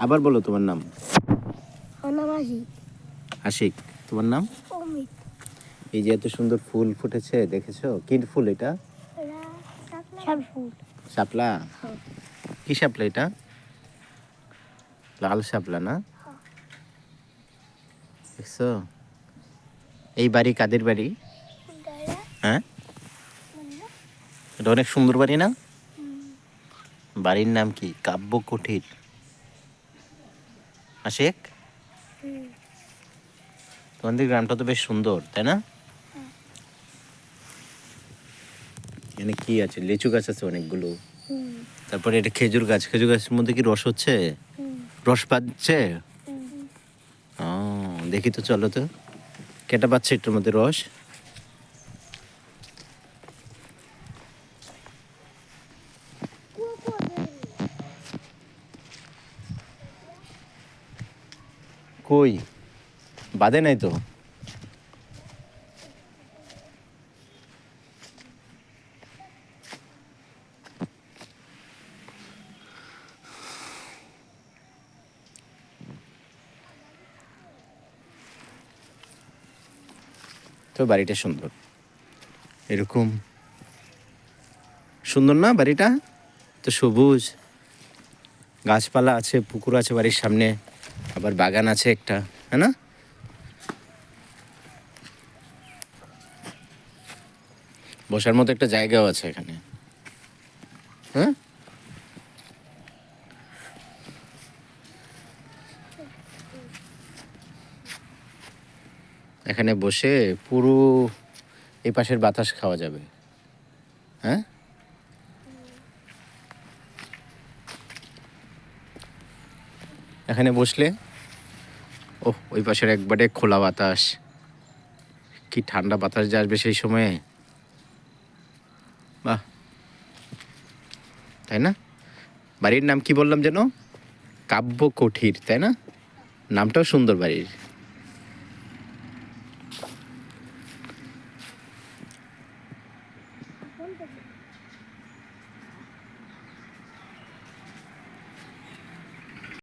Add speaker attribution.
Speaker 1: আবার বলো তোমার নাম।
Speaker 2: আমার নাম আশিক।
Speaker 1: আশিক। তোমার নাম?
Speaker 2: অমিত।
Speaker 1: এই যে এত সুন্দর ফুল ফুটেছে দেখেছো, কি ফুল এটা?
Speaker 2: শাল ফুল।
Speaker 1: শাপলা? কি শাপলা এটা? লাল শাপলা না? দেখছো? এই বাড়ি কাদের বাড়ি? হ্যাঁ, এটা অনেক সুন্দর বাড়ি না? বাড়ির নাম কি? কাব্য কুঠির। আশিক, তোমাদের গ্রামটা তো বেশ সুন্দর, তাই না? এখানে কি আছে? লিচু গাছ আছে অনেকগুলো। তারপরে এটা খেজুর গাছ। খেজুর গাছের মধ্যে কি রস হচ্ছে? রস পাচ্ছে? ও, দেখি তো, চলো তো। কেটা পাচ্ছে এটার মধ্যে রস? কই? বাদে নাই তো। তো বাড়িটা সুন্দর, এরকম সুন্দর না বাড়িটা? তো সবুজ, গাছপালা আছে, পুকুর আছে বাড়ির সামনে, আবার বাগান আছে একটা, হ্যাঁ না? বসার মতো একটা জায়গাও আছে এখানে, হ্যাঁ? এখানে বসে পুরো এই পাশের বাতাস খাওয়া যাবে, হ্যাঁ? এখানে বসলে ওই পাশের একবারে খোলা বাতাস, কি ঠান্ডা বাতাস যে আসবে সেই সময়ে, বাহ, তাই না? বাড়ির নাম কি বললাম যেন? কাব্য কুঠির, তাই না? নামটাও সুন্দর বাড়ির।